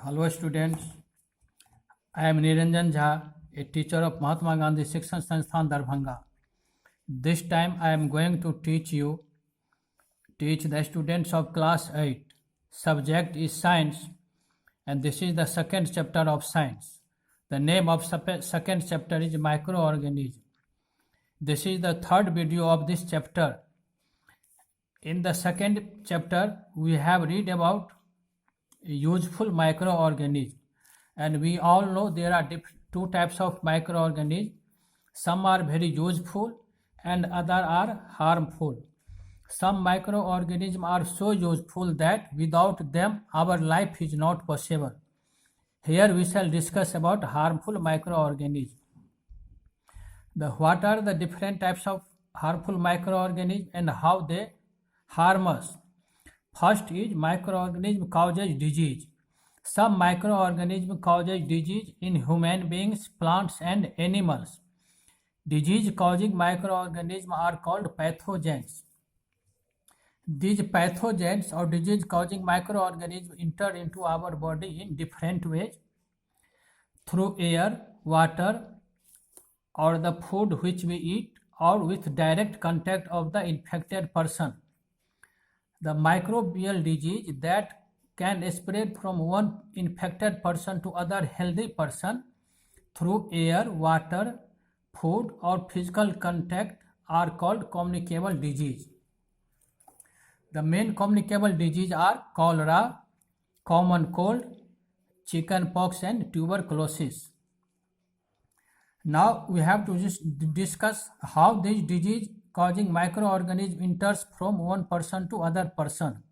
Hello students, I am Niranjan Jha, a teacher of Mahatma Gandhi Shikshan Sansthan Darbhanga. This time I am going to teach the students of class 8. Subject is science and this is the second chapter of science. The name of second chapter is microorganism. This is the third video of this chapter. In the second chapter we have read about useful microorganism, and we all know there are two types of microorganisms. Some are very useful and other are harmful. Some microorganisms are so useful that without them our life is not possible. Here we shall discuss about harmful microorganisms. What are the different types of harmful microorganisms and how they harm us? First is microorganism causes disease. Some microorganism causes disease in human beings, plants and animals. Disease causing microorganisms are called pathogens. These pathogens or disease causing microorganisms enter into our body in different ways: through air, water, or the food which we eat, or with direct contact of the infected person. The microbial disease that can spread from one infected person to other healthy person through air, water, food or physical contact are called communicable disease. The main communicable disease are cholera, common cold, chickenpox and tuberculosis. Now we have to just discuss how this disease causing microorganism enters from one person to other person.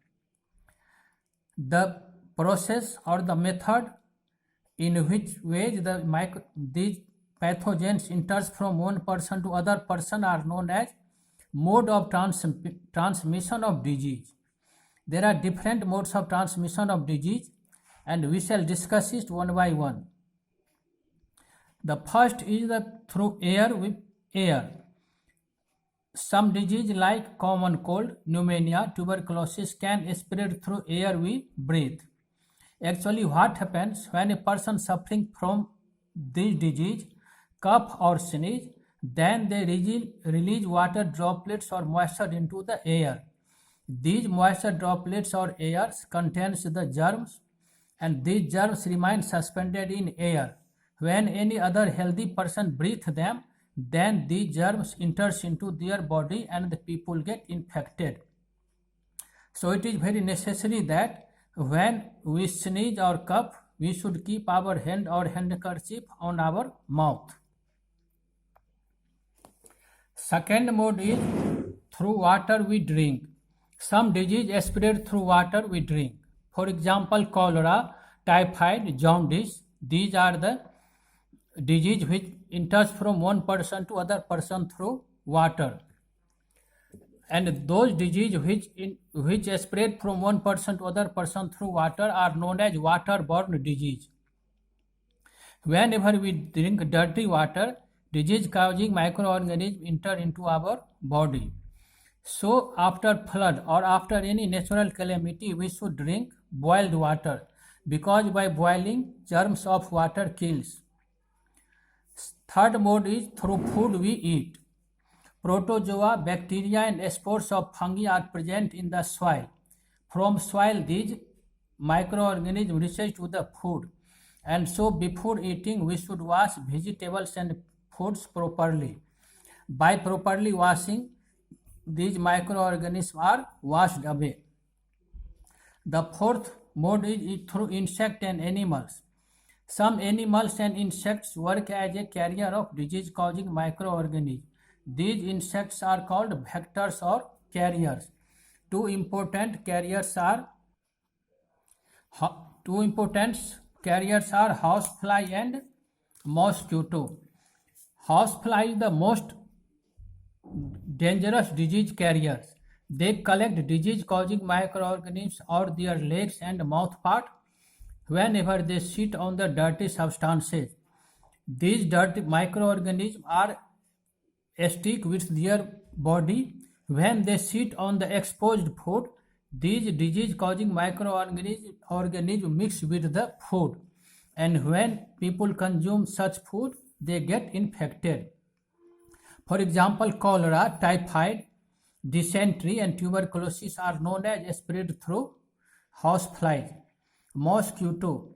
The process or the method in which way these pathogens enters from one person to other person are known as mode of transmission of disease. There are different modes of transmission of disease and we shall discuss it one by one. The first is through air with air. Some disease like common cold, pneumonia, tuberculosis can spread through air we breathe. Actually, what happens when a person suffering from this disease cough or sneeze, then they release water droplets or moisture into the air. These moisture droplets or air contains the germs, and these germs remain suspended in air. When any other healthy person breathes them, then these germs enters into their body and the people get infected. So it is very necessary that when we sneeze or cough, we should keep our hand or handkerchief on our mouth. Second mode is through water we drink. Some disease spread through water we drink. For example, cholera, typhoid, jaundice. These are the disease which enters from one person to other person through water, and those disease which spread from one person to other person through water are known as waterborne disease. Whenever we drink dirty water, disease causing microorganisms enter into our body. So after flood or after any natural calamity, we should drink boiled water, because by boiling, germs of water kills. Third mode is through food we eat. Protozoa, bacteria and spores of fungi are present in the soil. From soil, these microorganisms reach to the food, and so before eating we should wash vegetables and foods properly. By properly washing, these microorganisms are washed away. The fourth mode is through insect and animals. Some animals and insects work as a carrier of disease-causing microorganisms. These insects are called vectors or carriers. Two important carriers are housefly and mosquito. Housefly is the most dangerous disease carriers. They collect disease-causing microorganisms on their legs and mouth part whenever they sit on the dirty substances. These dirty microorganisms are stick with their body. When they sit on the exposed food, These disease-causing microorganisms mix with the food, and when people consume such food, they get infected. For example, cholera, typhoid, dysentery, and tuberculosis are known as spread through houseflies. Mosquitoes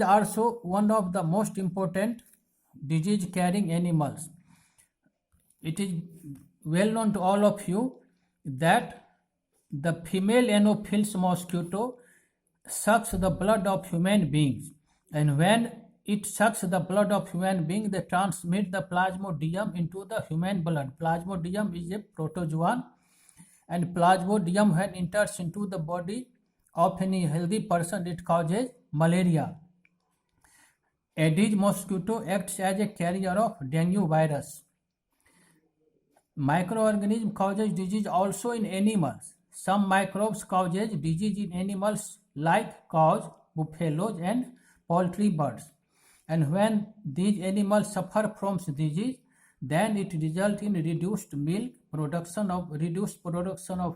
are also one of the most important disease-carrying animals. It is well known to all of you that the female Anopheles mosquito sucks the blood of human beings, and when it sucks the blood of human beings, they transmit the plasmodium into the human blood. Plasmodium is a protozoan, and plasmodium, when enters into the body of any healthy person, it causes malaria. Aedes mosquito acts as a carrier of dengue virus. Microorganism causes disease also in animals. Some microbes causes disease in animals like cows, buffaloes, and poultry birds. And when these animals suffer from disease, then it results in reduced production of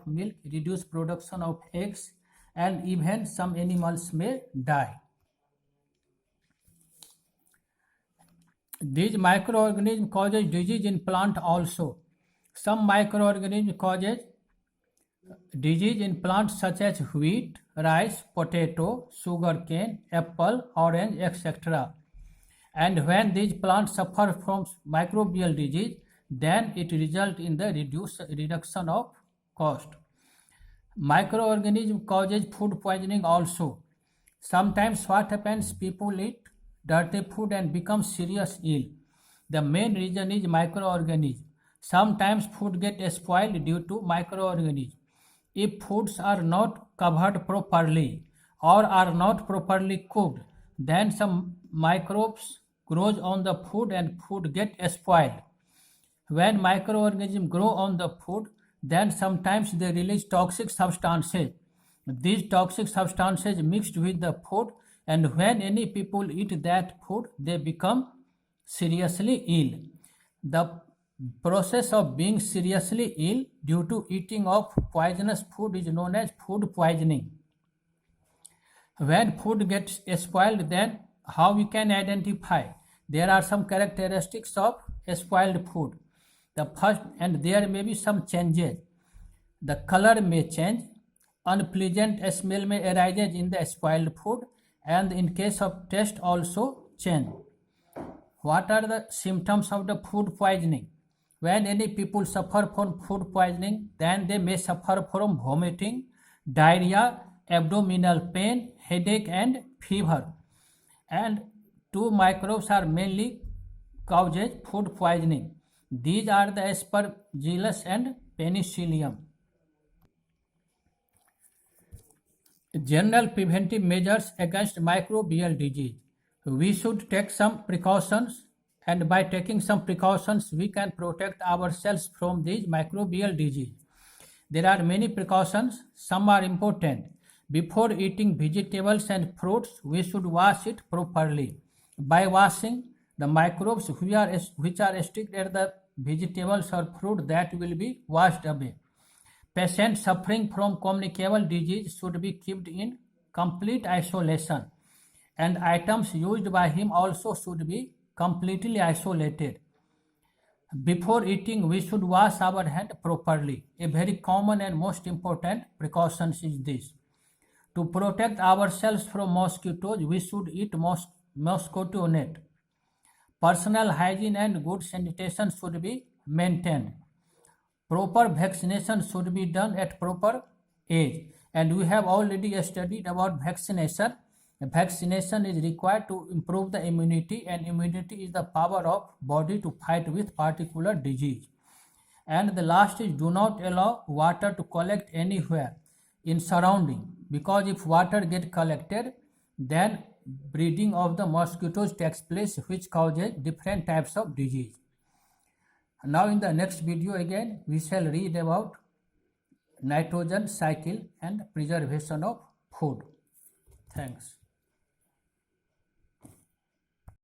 milk, reduced production of eggs, and even some animals may die. These microorganisms causes disease in plant also. Some microorganisms causes disease in plants such as wheat, rice, potato, sugarcane, apple, orange, etc. And when these plants suffer from microbial disease, then it results in the reduction of cost. Microorganism causes food poisoning also. Sometimes what happens, people eat dirty food and become serious ill. The main reason is microorganism. Sometimes food gets spoiled due to microorganisms. If foods are not covered properly or are not properly cooked, then some microbes grows on the food and food gets spoiled. When microorganisms grow on the food, then sometimes they release toxic substances. These toxic substances mixed with the food, and when any people eat that food, they become seriously ill. The process of being seriously ill due to eating of poisonous food is known as food poisoning. When food gets spoiled, then how we can identify? There are some characteristics of spoiled food. The first, and there may be some changes. The color may change, unpleasant smell may arise in the spoiled food, and in case of taste also change. What are the symptoms of the food poisoning? When any people suffer from food poisoning, then they may suffer from vomiting, diarrhea, abdominal pain, headache, and fever. And two microbes are mainly causes food poisoning. These are the Aspergillus and Penicillium. General preventive measures against microbial disease. We should take some precautions, and by taking some precautions, we can protect ourselves from these microbial disease. There are many precautions, some are important. Before eating vegetables and fruits, we should wash it properly. By washing, the microbes which are stuck at the vegetables or fruit, that will be washed away. Patients suffering from communicable disease should be kept in complete isolation, and items used by him also should be completely isolated. Before eating, we should wash our hand properly. A very common and most important precaution is this. To protect ourselves from mosquitoes, we should eat mosquito net. Personal hygiene and good sanitation should be maintained. Proper vaccination should be done at proper age. And we have already studied about vaccination. Vaccination is required to improve the immunity, and immunity is the power of body to fight with particular disease. And the last is, do not allow water to collect anywhere in surrounding, because if water gets collected, then breeding of the mosquitoes takes place, which causes different types of disease. Now in the next video again, we shall read about nitrogen cycle and preservation of food. Thanks.